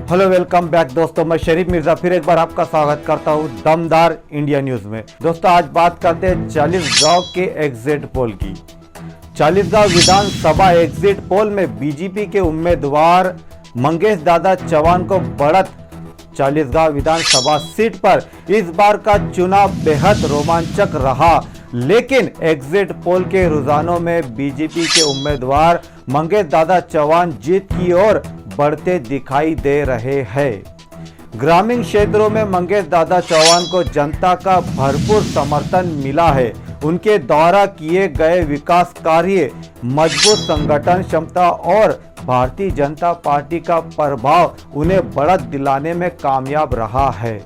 Hello welcome back दोस्तों, मैं शरीफ मिर्जा फिर एक बार आपका स्वागत करता हूं दमदार इंडिया न्यूज में। दोस्तों आज बात करते हैं चालीसगांव के एग्जिट पोल की। चालीसगांव विधानसभा एग्जिट पोल में बीजेपी के उम्मीदवार मंगेश दादा चौहान को बढ़त। चालीसगांव विधानसभा सीट पर इस बार का चुनाव बेहद रोमांचक रहा, लेकिन एग्जिट पोल के रुझानों में बीजेपी के उम्मीदवार मंगेश दादा चौहान जीत की ओर बढ़ते दिखाई दे रहे हैं। ग्रामीण क्षेत्रों में मंगेश दादा चौहान को जनता का भरपूर समर्थन मिला है। उनके द्वारा किए गए विकास कार्य, मजबूत संगठन क्षमता और भारतीय जनता पार्टी का प्रभाव उन्हें बढ़त दिलाने में कामयाब रहा है।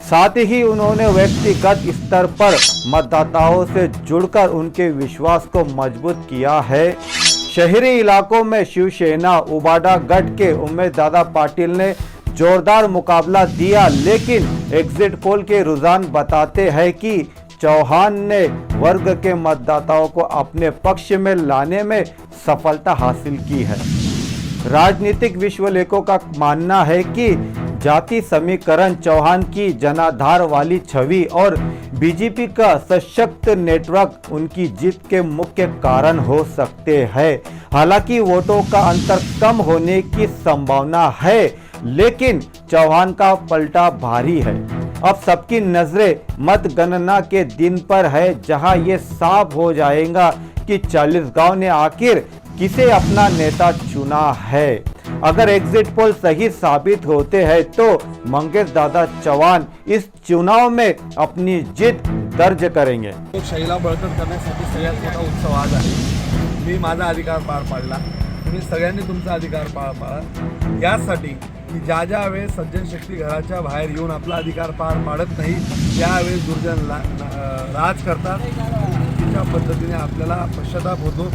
साथ ही उन्होंने व्यक्तिगत स्तर पर मतदाताओं से जुड़कर उनके विश्वास को मजबूत किया है। शहरी इलाकों में शिवसेना उबाडा गढ़ के उम्मीदवार दादा पाटिल ने जोरदार मुकाबला दिया, लेकिन एग्जिट पोल के रुझान बताते हैं कि चौहान ने वर्ग के मतदाताओं को अपने पक्ष में लाने में सफलता हासिल की है। राजनीतिक विश्लेषकों का मानना है कि जाति समीकरण, चौहान की जनाधार वाली छवि और बीजेपी का सशक्त नेटवर्क उनकी जीत के मुख्य कारण हो सकते हैं। हालांकि वोटों का अंतर कम होने की संभावना है, लेकिन चौहान का पलटा भारी है। अब सबकी नजरें मतगणना के दिन पर है, जहां ये साफ हो जाएगा कि चालीसगांव ने आखिर किसे अपना नेता चुना है। अगर एग्जिट पोल सही साबित होते हैं तो मंगेश दादा चौहान इस चुनाव में अपनी जीत दर्ज करेंगे। लोकशाहीला बळकट करण्यासाठी सगळ्यात मोठा उत्सव आज आहे। मी माझा अधिकार पार पाडला, तुम्ही सगळ्यांनी तुमचा अधिकार पार पाडा। यासाठी की ज्या ज्या वेळेस सज्जन शक्ती घराच्या बाहेर येऊन आपला अधिकार पार पाडत नाही, त्यावेळेस दुर्जन राज करतात। चुकीच्या पद्धतीने आपल्याला पश्चाताप होतो।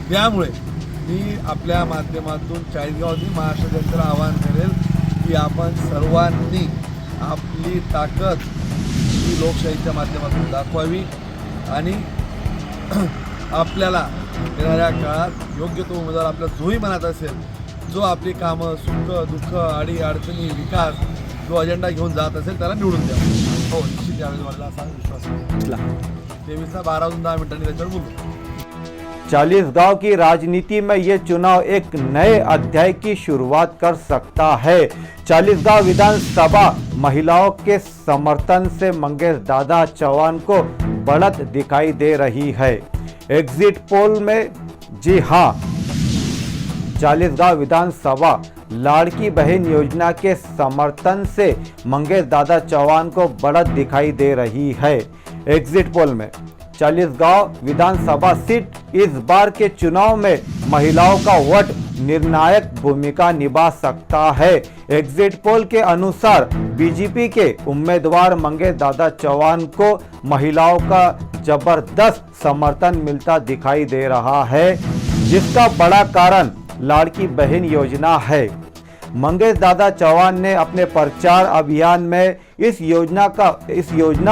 त्यामुळे मी आपल्या माध्यमातून चाळीसगावनी महाराष्ट्र जनतेला आवाहन करेल की आपण सर्वांनी आपली ताकद ही लोकशाहीच्या माध्यमातून दाखवावी आणि आपल्याला येणाऱ्या काळात योग्य तो उमेदवार आपल्या जोही मनात असेल, जो आपली कामं, सुख दुःख, अडी अडचणी, विकास जो अजेंडा घेऊन जात असेल त्याला निवडून द्यावं। हो, निश्चित यावेळी मला असा विश्वास आहे। 23:12 त्याच्यावर बोलू। चालीसगांव की राजनीति में ये चुनाव एक नए अध्याय की शुरुआत कर सकता है। चालीसगांव विधानसभा महिलाओं के समर्थन से मंगेश दादा चौहान को बढ़त दिखाई दे रही है। एग्जिट पोल में जी हां, चालीसगांव विधानसभा लाड़की बहन योजना के समर्थन से मंगेश दादा चौहान को बढ़त दिखाई दे रही है। एग्जिट पोल में चालीसगांव विधानसभा सीट इस बार के चुनाव में महिलाओं का वोट निर्णायक भूमिका निभा सकता है। एग्जिट पोल के अनुसार बीजेपी के उम्मीदवार मंगेश दादा चौहान को महिलाओं का जबरदस्त समर्थन मिलता दिखाई दे रहा है, जिसका बड़ा कारण लाड़की बहन योजना है। मंगेश दादा चौहान ने अपने प्रचार अभियान में इस योजना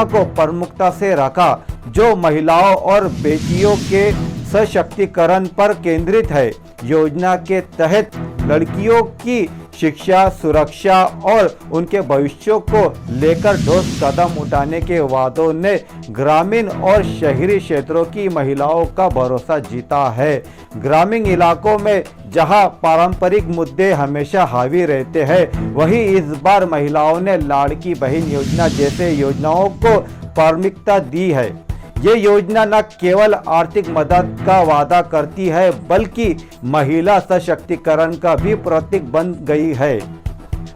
को प्रमुखता से रखा, जो महिलाओं और बेटियों के सशक्तिकरण पर केंद्रित है। योजना के तहत लड़कियों की शिक्षा, सुरक्षा और उनके भविष्य को लेकर ठोस कदम उठाने के वादों ने ग्रामीण और शहरी क्षेत्रों की महिलाओं का भरोसा जीता है। ग्रामीण इलाकों में जहां पारंपरिक मुद्दे हमेशा हावी रहते हैं, वहीं इस बार महिलाओं ने लाड़की बहन योजना जैसे योजनाओं को प्राथमिकता दी है। ये योजना न केवल आर्थिक मदद का वादा करती है, बल्कि महिला सशक्तिकरण का भी प्रतीक बन गई है।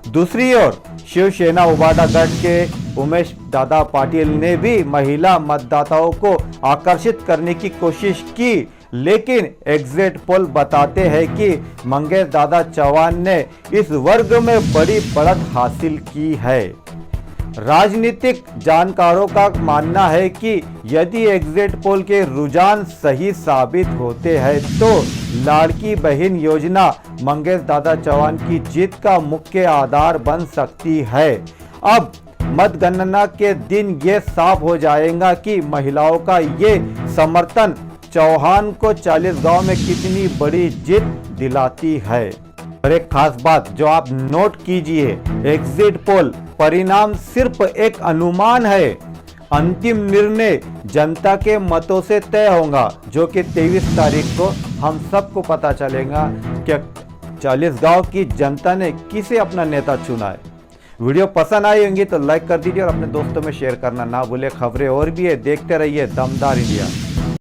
दूसरी ओर शिवसेना उबाडा गढ़ के उमेश दादा पाटिल ने भी महिला मतदाताओं को आकर्षित करने की कोशिश की, लेकिन एग्जिट पोल बताते हैं कि मंगेश दादा चौहान ने इस वर्ग में बड़ी बढ़त हासिल की है। राजनीतिक जानकारों का मानना है कि यदि एग्जिट पोल के रुझान सही साबित होते हैं तो लाड़की बहन योजना मंगेश दादा चौहान की जीत का मुख्य आधार बन सकती है। अब मतगणना के दिन ये साफ हो जाएगा कि महिलाओं का ये समर्थन चौहान को चालीसगांव में कितनी बड़ी जीत दिलाती है। और एक खास बात जो आप नोट कीजिए, एग्जिट पोल परिणाम सिर्फ एक अनुमान है। अंतिम निर्णय जनता के मतों से तय होगा, जो कि 23 तारीख को हम सबको पता चलेगा कि चालीसगांव की जनता ने किसे अपना नेता चुना है। वीडियो पसंद आई होंगी तो लाइक कर दीजिए और अपने दोस्तों में शेयर करना ना भूले। खबरें और भी है, देखते रहिए दमदार इंडिया।